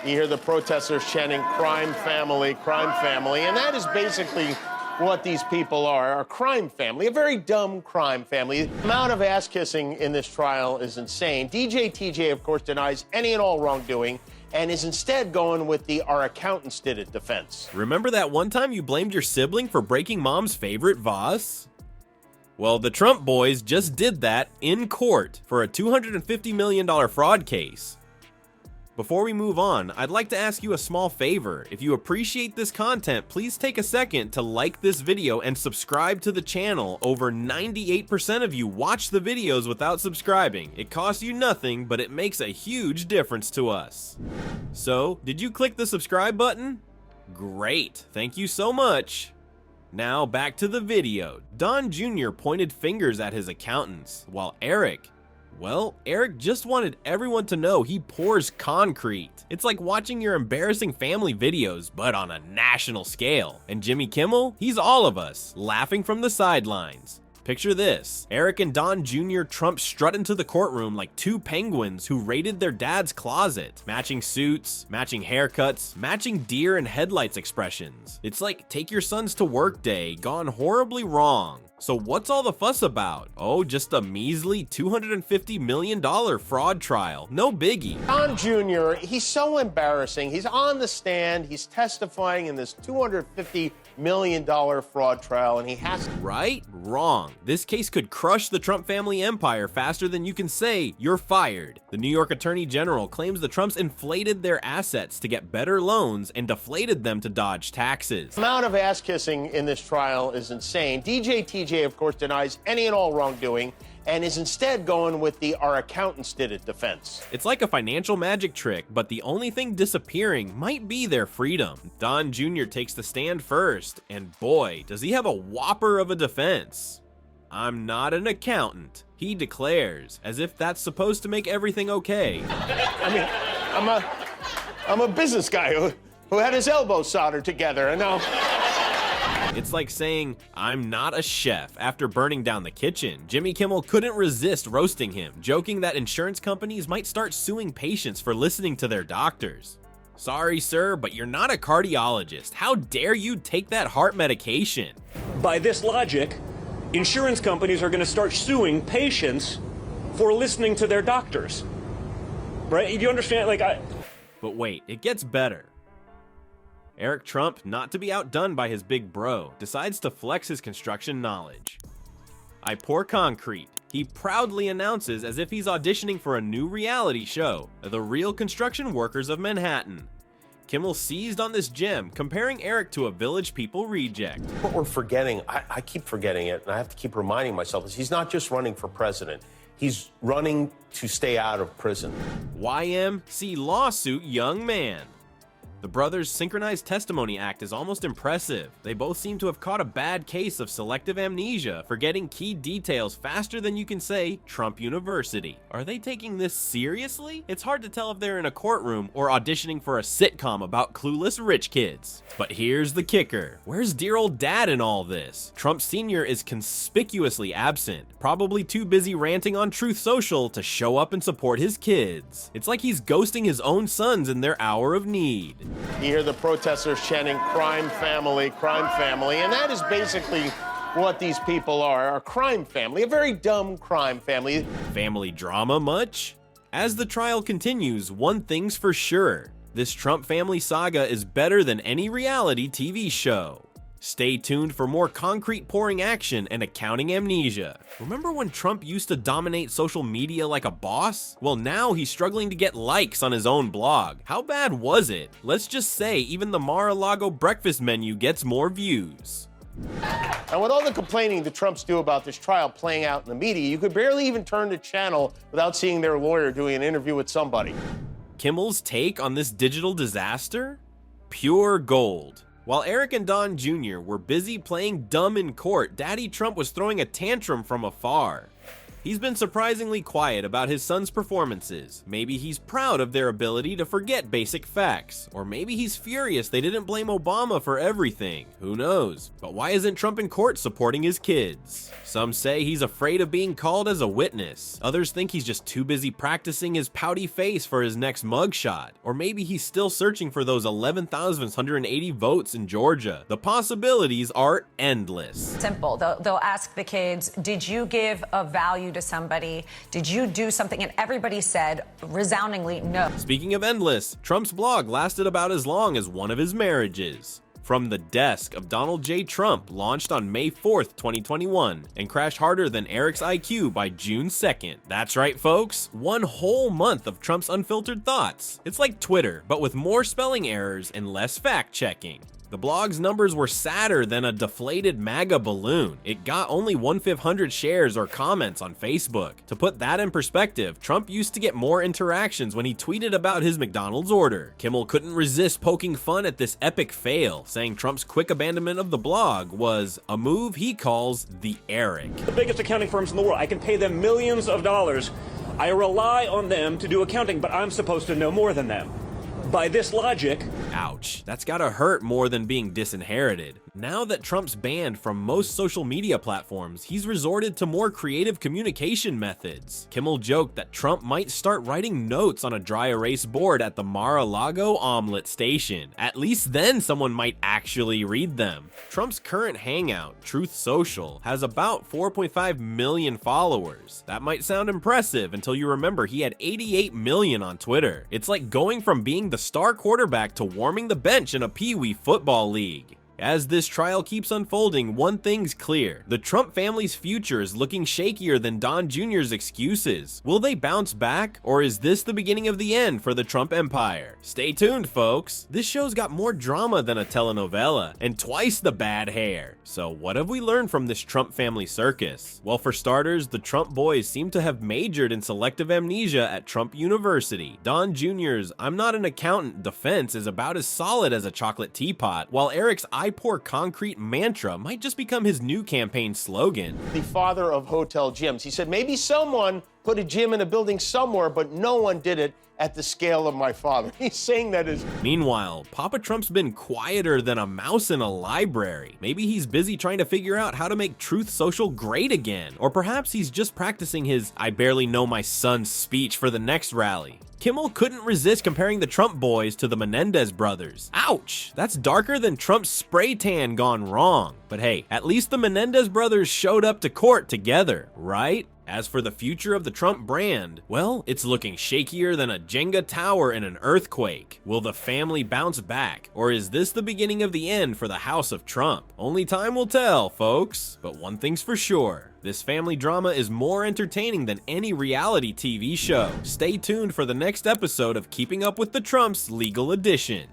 You hear the protesters chanting, crime family, and that is basically what these people are, a crime family, a very dumb crime family. The amount of ass-kissing in this trial is insane. DJ TJ, of course, denies any and all wrongdoing and is instead going with the "our accountants did it" defense. Remember that one time you blamed your sibling for breaking mom's favorite vase? Well, the Trump boys just did that in court for a $250 million fraud case. Before we move on, I'd like to ask you a small favor. If you appreciate this content, please take a second to like this video and subscribe to the channel. Over 98% of you watch the videos without subscribing. It costs you nothing, but it makes a huge difference to us. So, did you click the subscribe button? Great, thank you so much. Now back to the video. Don Jr. pointed fingers at his accountants, while Eric just wanted everyone to know he pours concrete. It's like watching your embarrassing family videos, but on a national scale. And Jimmy Kimmel, he's all of us, laughing from the sidelines. Picture this: Eric and Don Jr. Trump strut into the courtroom like two penguins who raided their dad's closet. Matching suits, matching haircuts, matching deer and headlights expressions. It's like take your sons to work day gone horribly wrong. So what's all the fuss about? Oh, just a measly $250 million fraud trial. No biggie. Don Jr., he's so embarrassing. He's on the stand, he's testifying in this $250 million fraud trial, and he has to... Right? Wrong. This case could crush the Trump family empire faster than you can say you're fired. The New York Attorney General claims the Trumps inflated their assets to get better loans and deflated them to dodge taxes. The amount of ass-kissing in this trial is insane. DJ TJ, of course, denies any and all wrongdoing and is instead going with the "our accountants did it" defense. It's like a financial magic trick, but the only thing disappearing might be their freedom. Don Jr. takes the stand first, and boy, does he have a whopper of a defense. "I'm not an accountant," he declares, as if that's supposed to make everything okay. I mean, I'm a business guy who had his elbows soldered together, and now... It's like saying, "I'm not a chef," after burning down the kitchen. Jimmy Kimmel couldn't resist roasting him, joking that insurance companies might start suing patients for listening to their doctors. Sorry, sir, but you're not a cardiologist. How dare you take that heart medication? By this logic, insurance companies are going to start suing patients for listening to their doctors. Right? Do you understand? But wait, it gets better. Eric Trump, not to be outdone by his big bro, decides to flex his construction knowledge. "I pour concrete," he proudly announces as if he's auditioning for a new reality show, The Real Construction Workers of Manhattan. Kimmel seized on this gem, comparing Eric to a Village People reject. What we're forgetting, I keep forgetting it, and I have to keep reminding myself, is he's not just running for president. He's running to stay out of prison. YMC lawsuit young man. The brothers' synchronized testimony act is almost impressive. They both seem to have caught a bad case of selective amnesia, forgetting key details faster than you can say Trump University. Are they taking this seriously? It's hard to tell if they're in a courtroom or auditioning for a sitcom about clueless rich kids. But here's the kicker. Where's dear old dad in all this? Trump Sr. is conspicuously absent, probably too busy ranting on Truth Social to show up and support his kids. It's like he's ghosting his own sons in their hour of need. You hear the protesters chanting, crime family, and that is basically what these people are, a crime family, a very dumb crime family. Family drama much? As the trial continues, one thing's for sure. This Trump family saga is better than any reality TV show. Stay tuned for more concrete pouring action and accounting amnesia. Remember when Trump used to dominate social media like a boss? Well, now he's struggling to get likes on his own blog. How bad was it? Let's just say even the Mar-a-Lago breakfast menu gets more views. And with all the complaining the Trumps do about this trial playing out in the media, you could barely even turn the channel without seeing their lawyer doing an interview with somebody. Kimmel's take on this digital disaster? Pure gold. While Eric and Don Jr. were busy playing dumb in court, Daddy Trump was throwing a tantrum from afar. He's been surprisingly quiet about his son's performances. Maybe he's proud of their ability to forget basic facts, or maybe he's furious they didn't blame Obama for everything. Who knows? But why isn't Trump in court supporting his kids? Some say he's afraid of being called as a witness. Others think he's just too busy practicing his pouty face for his next mugshot. Or maybe he's still searching for those 11,180 votes in Georgia. The possibilities are endless. Simple. They'll ask the kids, did you give a value to somebody? Did you do something? And everybody said resoundingly no. Speaking of endless, Trump's blog lasted about as long as one of his marriages. From the Desk of Donald J. Trump launched on May 4th, 2021, and crashed harder than Eric's IQ by June 2nd. That's right, folks, one whole month of Trump's unfiltered thoughts. It's like Twitter, but with more spelling errors and less fact-checking. The blog's numbers were sadder than a deflated MAGA balloon. It got only 1/500 shares or comments on Facebook. To put that in perspective, Trump used to get more interactions when he tweeted about his McDonald's order. Kimmel couldn't resist poking fun at this epic fail, saying Trump's quick abandonment of the blog was a move he calls the Eric. The biggest accounting firms in the world, I can pay them millions of dollars. I rely on them to do accounting, but I'm supposed to know more than them. By this logic... Ouch, that's gotta hurt more than being disinherited. Now that Trump's banned from most social media platforms, he's resorted to more creative communication methods. Kimmel joked that Trump might start writing notes on a dry erase board at the Mar-a-Lago omelet station. At least then someone might actually read them. Trump's current hangout, Truth Social, has about 4.5 million followers. That might sound impressive until you remember he had 88 million on Twitter. It's like going from being the star quarterback to warming the bench in a Pee-wee football league. As this trial keeps unfolding, one thing's clear. The Trump family's future is looking shakier than Don Jr.'s excuses. Will they bounce back, or is this the beginning of the end for the Trump empire? Stay tuned, folks. This show's got more drama than a telenovela, and twice the bad hair. So what have we learned from this Trump family circus? Well, for starters, the Trump boys seem to have majored in selective amnesia at Trump University. Don Jr.'s "I'm not an accountant" defense is about as solid as a chocolate teapot, while Eric's "I pour concrete" mantra might just become his new campaign slogan. The father of hotel gyms. He said, maybe someone put a gym in a building somewhere, but no one did it at the scale of my father. He's saying that as... Meanwhile, Papa Trump's been quieter than a mouse in a library. Maybe he's busy trying to figure out how to make Truth Social great again. Or perhaps he's just practicing his "I barely know my son" speech for the next rally. Kimmel couldn't resist comparing the Trump boys to the Menendez brothers. Ouch! That's darker than Trump's spray tan gone wrong. But hey, at least the Menendez brothers showed up to court together, right? As for the future of the Trump brand, well, it's looking shakier than a Jenga tower in an earthquake. Will the family bounce back, or is this the beginning of the end for the House of Trump? Only time will tell, folks. But one thing's for sure, this family drama is more entertaining than any reality TV show. Stay tuned for the next episode of Keeping Up with the Trumps Legal Edition.